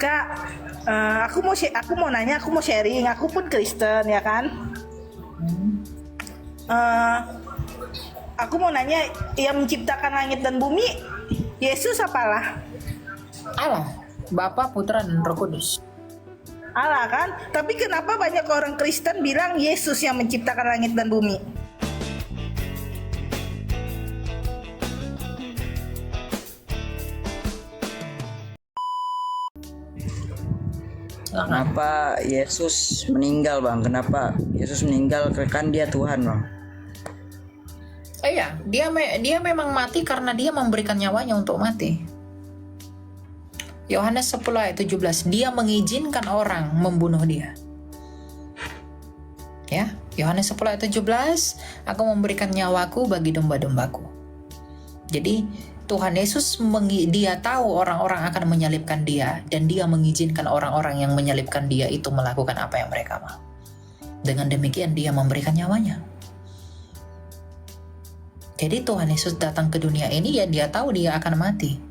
Kak, aku mau nanya, aku mau sharing. Aku pun Kristen ya kan. Eh, aku mau nanya, yang menciptakan langit dan bumi Yesus apalah? Allah, Bapa, Putra, dan Roh Kudus. Allah kan? Tapi kenapa banyak orang Kristen bilang Yesus yang menciptakan langit dan bumi? Kenapa Yesus meninggal, Bang? Kenapa Yesus meninggal? Kan dia Tuhan, Bang. Iya, dia memang mati karena dia memberikan nyawanya untuk mati. Yohanes 10 ayat 17, dia mengizinkan orang membunuh dia. Ya, Yohanes 10 ayat 17, aku memberikan nyawaku bagi domba-dombaku. Jadi Tuhan Yesus dia tahu orang-orang akan menyalibkan dia, dan dia mengizinkan orang-orang yang menyalibkan dia itu melakukan apa yang mereka mau. Dengan demikian dia memberikan nyawanya. Jadi Tuhan Yesus datang ke dunia ini ya dia tahu dia akan mati.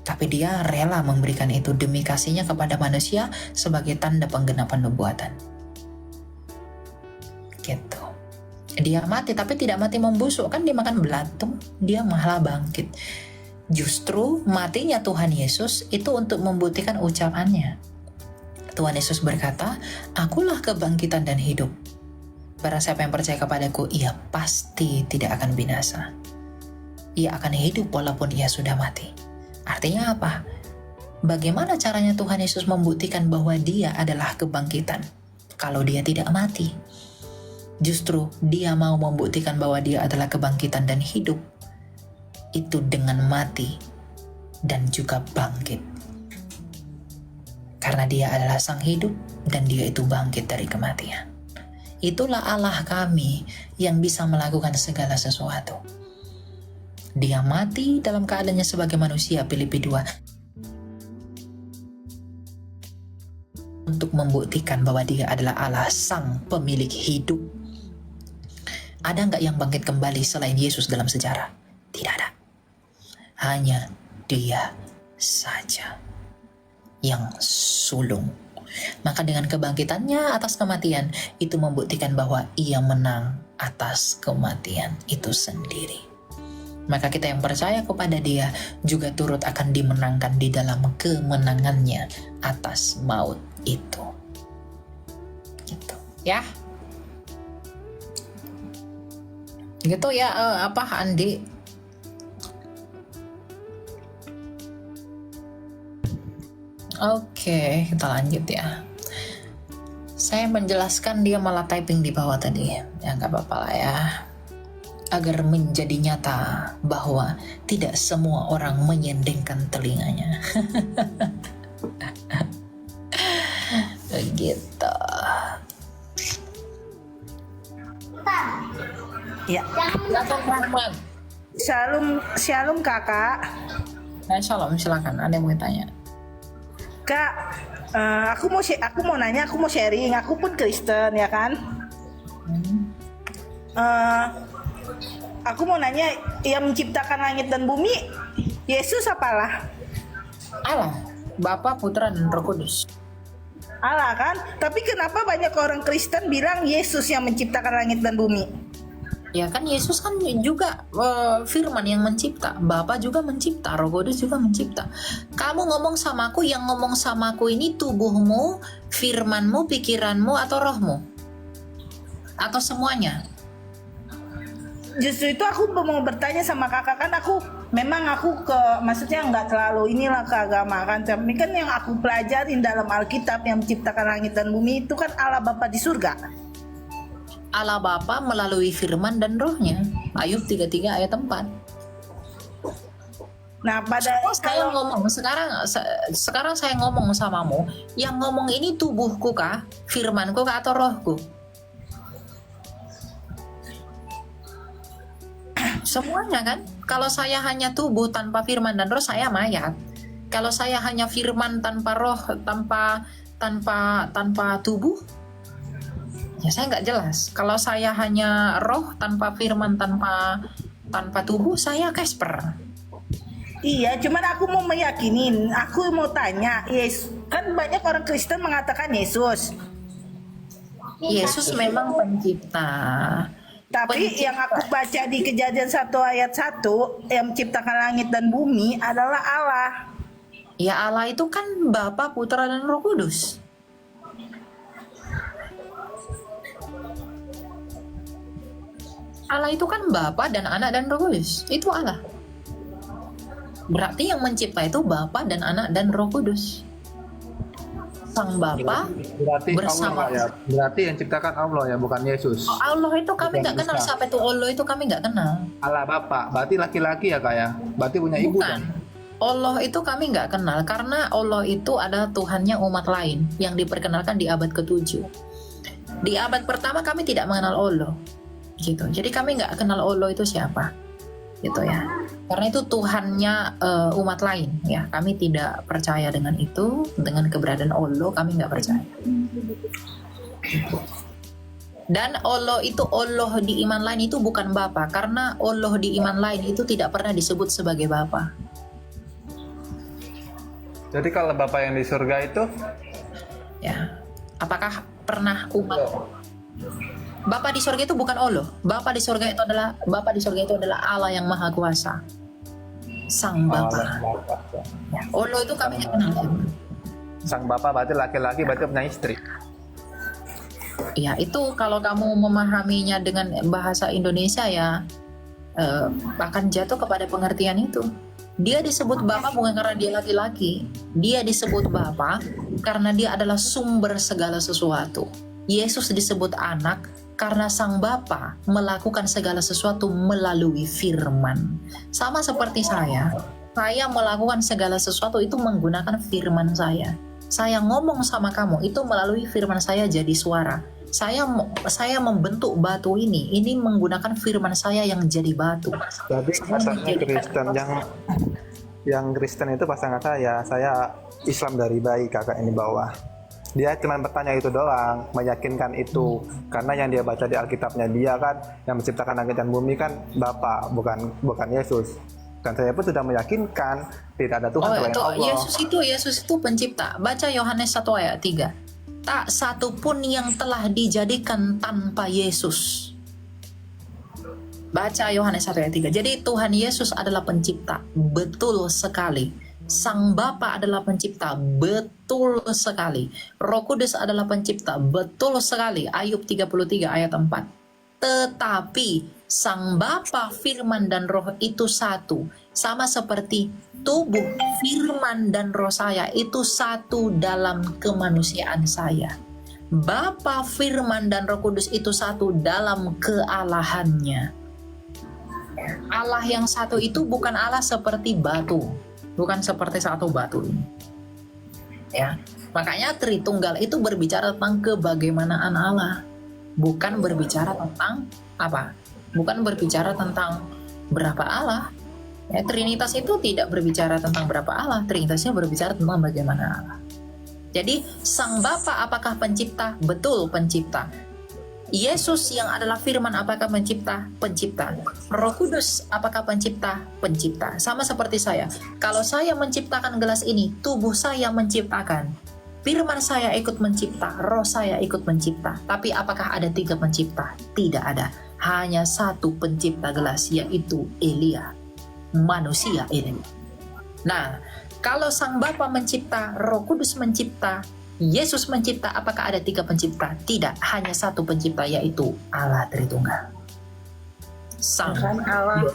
Tapi dia rela memberikan itu demi kasihnya kepada manusia sebagai tanda penggenapan nubuatan. Gitu. Dia mati tapi tidak mati membusuk, kan dia makan belatung, dia malah bangkit. Justru matinya Tuhan Yesus itu untuk membuktikan ucapannya. Tuhan Yesus berkata, akulah kebangkitan dan hidup. Barang siapa yang percaya kepadaku, ia pasti tidak akan binasa. Ia akan hidup walaupun ia sudah mati. Artinya apa? Bagaimana caranya Tuhan Yesus membuktikan bahwa dia adalah kebangkitan kalau dia tidak mati? Justru dia mau membuktikan bahwa dia adalah kebangkitan dan hidup itu dengan mati dan juga bangkit. Karena dia adalah sang hidup dan dia itu bangkit dari kematian. Itulah Allah kami yang bisa melakukan segala sesuatu. Dia mati dalam keadaannya sebagai manusia, Filipi 2, untuk membuktikan bahwa dia adalah Allah sang pemilik hidup. Ada nggak yang bangkit kembali selain Yesus dalam sejarah? Tidak ada. Hanya dia saja yang sulung. Maka dengan kebangkitannya atas kematian, itu membuktikan bahwa ia menang atas kematian itu sendiri. Maka kita yang percaya kepada dia juga turut akan dimenangkan di dalam kemenangannya atas maut itu. Gitu ya. Gitu ya, Andi? Oke, kita lanjut ya. Saya menjelaskan, dia malah typing di bawah tadi. Ya nggak apa-apa lah ya. Agar menjadi nyata bahwa tidak semua orang menyendengkan telinganya. Begitu. Ya. Shalom kakak. Shalom, silakan. Ada yang mau tanya? Kak, aku mau nanya, aku mau sharing. Aku pun Kristen ya kan. Aku mau nanya, yang menciptakan langit dan bumi Yesus apalah? Allah, Bapa, Putra, dan Roh Kudus. Allah kan? Tapi kenapa banyak orang Kristen bilang Yesus yang menciptakan langit dan bumi? Ya kan Yesus kan juga firman yang mencipta. Bapa juga mencipta, Roh Kudus juga mencipta. Kamu ngomong samaku, yang ngomong samaku ini tubuhmu, firmanmu, pikiranmu, atau rohmu? Atau semuanya? Justru itu aku mau bertanya sama kakak, kan aku maksudnya nggak terlalu inilah ke agama kan, tapi kan yang aku pelajarin dalam Alkitab yang menciptakan langit dan bumi itu kan Allah Bapa di surga. Allah Bapa melalui firman dan rohnya. Ayub 33 ayat 4. Nah, sekarang saya ngomong samamu, yang ngomong ini tubuhku kah, firmanku kah, atau rohku? Semuanya kan. Kalau saya hanya tubuh tanpa firman dan roh, saya mayat. Kalau saya hanya firman tanpa roh, tanpa tubuh, ya saya nggak jelas. Kalau saya hanya roh tanpa firman, tanpa tubuh, saya Casper. Iya, cuman aku mau meyakinin, aku mau tanya, Yesus kan banyak orang Kristen mengatakan Yesus, Yesus memang pencipta. tapi Pencipta. yang aku baca di Kejadian 1 ayat 1 yang menciptakan langit dan bumi adalah Allah. Ya Allah itu kan Bapa, Putra dan Roh Kudus. Allah itu kan Bapa dan Anak dan Roh Kudus. Itu Allah. Berarti yang mencipta itu Bapa dan Anak dan Roh Kudus. Sang Bapa Berarti bersama. Allah ya. Berarti yang ciptakan Allah ya, bukan Yesus. Oh, Allah itu kami Bukan nggak kenal. Isa. Siapa itu Allah itu kami nggak kenal. Allah Bapa. Berarti laki-laki ya, Kak ya. Berarti punya ibu Bukan. dong. Allah itu kami nggak kenal karena Allah itu adalah Tuhannya umat lain yang diperkenalkan di abad ke-7. Di abad pertama kami tidak mengenal Allah, gitu. Jadi kami nggak kenal Allah itu siapa, gitu ya. Karena itu Tuhannya umat lain, ya. Kami tidak percaya dengan itu, dengan keberadaan Allah kami nggak percaya. Dan Allah itu Allah di iman lain itu bukan Bapa, karena Allah di iman lain itu tidak pernah disebut sebagai Bapa. Jadi kalau Bapak yang di surga itu Ya, apakah pernah umat Bapa di surga itu bukan Allah. Bapa di surga itu adalah Allah yang Maha Kuasa, Sang Bapa. Ya, Allah itu kami nggak kenal. sang Bapak berarti laki-laki, berarti punya istri. Ya, itu kalau kamu memahaminya dengan bahasa Indonesia ya akan jatuh kepada pengertian itu. Dia disebut Bapa bukan karena dia laki-laki. Dia disebut Bapa karena dia adalah sumber segala sesuatu. Yesus disebut anak karena sang Bapa melakukan segala sesuatu melalui firman. Sama seperti saya melakukan segala sesuatu itu menggunakan firman saya. Saya ngomong sama kamu itu melalui firman saya jadi suara. Saya membentuk batu ini menggunakan firman saya yang jadi batu. Jadi pasangan Kristen yang Kristen itu pasangan saya Islam dari bayi, kakak ini bawah. Dia cuma bertanya itu doang, meyakinkan itu. Karena yang dia baca di Alkitabnya dia kan yang menciptakan langit dan bumi kan Bapa, bukan Yesus. Dan saya pun sudah meyakinkan tidak ada Tuhan selain itu Allah. Yesus itu pencipta. Baca Yohanes 1 ayat 3. Tak satu pun yang telah dijadikan tanpa Yesus. Baca Yohanes 1 ayat 3. Jadi Tuhan Yesus adalah pencipta. Betul sekali. Sang Bapa adalah pencipta. Betul sekali. Roh Kudus adalah pencipta. Betul sekali. Ayub 33 ayat 4. Tetapi Sang Bapa, Firman dan Roh itu satu. Sama seperti tubuh, firman dan roh saya itu satu dalam kemanusiaan saya. Bapa, firman dan Roh Kudus itu satu dalam kealahannya. Allah yang satu itu bukan Allah seperti batu, bukan seperti satu batu ini. Ya, makanya Tritunggal itu berbicara tentang kebagaimanaan Allah, bukan berbicara tentang apa? Bukan berbicara tentang berapa Allah. Ya, Trinitas itu tidak berbicara tentang berapa Allah, Trinitasnya berbicara tentang bagaimana Allah. Jadi Sang Bapa apakah pencipta? Betul pencipta. Yesus yang adalah firman apakah pencipta? Pencipta. Roh Kudus apakah pencipta? Pencipta. Sama seperti saya. Kalau saya menciptakan gelas ini, tubuh saya menciptakan. Firman saya ikut mencipta, roh saya ikut mencipta. Tapi apakah ada 3 pencipta? Tidak ada. Hanya satu pencipta gelas, yaitu Elia. Manusia ini. Nah, kalau Sang Bapa mencipta, Roh Kudus mencipta, Yesus mencipta, apakah ada 3 pencipta? Tidak, hanya satu pencipta, yaitu Allah Tritunggal. Sang Kan Allah.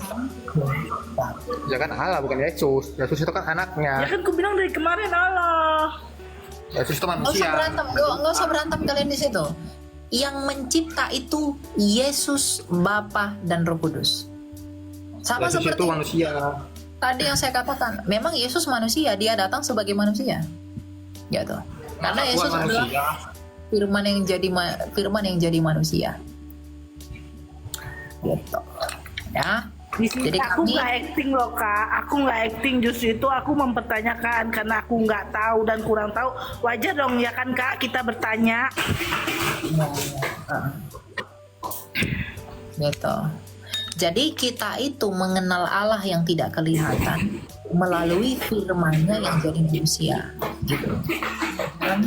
Ya kan Allah, bukan Yesus. Yesus itu kan anaknya. Ya kan aku bilang dari kemarin Allah. Yesus itu Nggak usah manusia. berantem, nggak usah berantem kalian di situ. Yang mencipta itu Yesus, Bapa dan Roh Kudus. Sama Yesus seperti itu manusia. tadi yang saya katakan, memang Yesus manusia, dia datang sebagai manusia. Gitu. Karena Yesus Bukan adalah manusia. firman yang jadi manusia. Gitu. Ya. Di sini Jadi aku kami- nggak acting loh kak, aku nggak acting, justru itu aku mempertanyakan karena aku nggak tahu dan kurang tahu. Wajar dong ya kan kak kita bertanya. Gitu. Jadi kita itu mengenal Allah yang tidak kelihatan melalui firman-Nya yang jadi manusia gitu kan.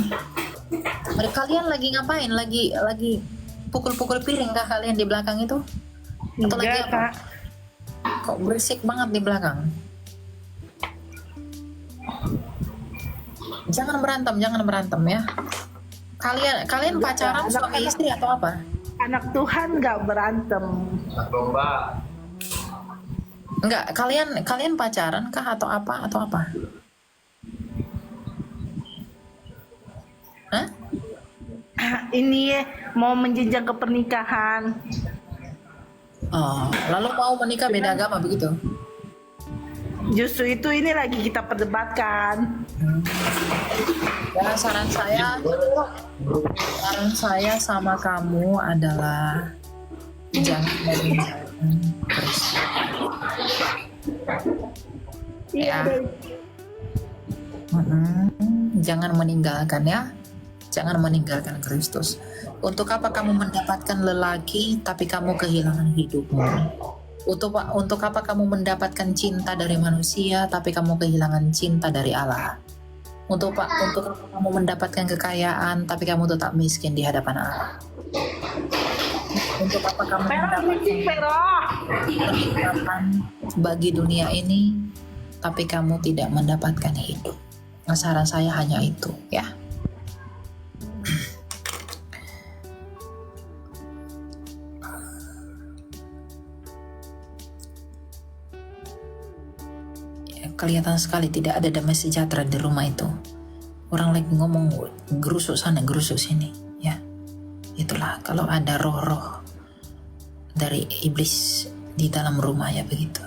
Kalian lagi ngapain? Lagi pukul-pukul piring kah kalian di belakang itu? Atau lagi Enggak, apa? Kak. Kok berisik banget di belakang? Jangan berantem ya. Kalian pacaran suami istri atau apa? Anak Tuhan nggak berantem. Enggak, kalian pacaran kah atau apa? Hah? Ini mau menjenjang ke pernikahan. Oh, lalu mau menikah beda agama begitu? Justru itu ini lagi kita perdebatkan. Ya, saran saya sama kamu adalah jangan meninggalkan Kristus. Ya. Jangan meninggalkan ya. Jangan meninggalkan Kristus. Untuk apa kamu mendapatkan lelaki tapi kamu kehilangan hidupmu? Untuk apa kamu mendapatkan cinta dari manusia tapi kamu kehilangan cinta dari Allah? Untuk apa kamu mendapatkan kekayaan tapi kamu tetap miskin di hadapan Allah? Untuk apa kamu mendapatkan kenikmatan bagi dunia ini tapi kamu tidak mendapatkan hidup? Nah, saran saya hanya itu ya. Kelihatan sekali tidak ada damai sejahtera di rumah itu. Orang lagi ngomong gerusuk sana gerusuk sini ya. Itulah kalau ada roh-roh dari iblis di dalam rumah ya begitu.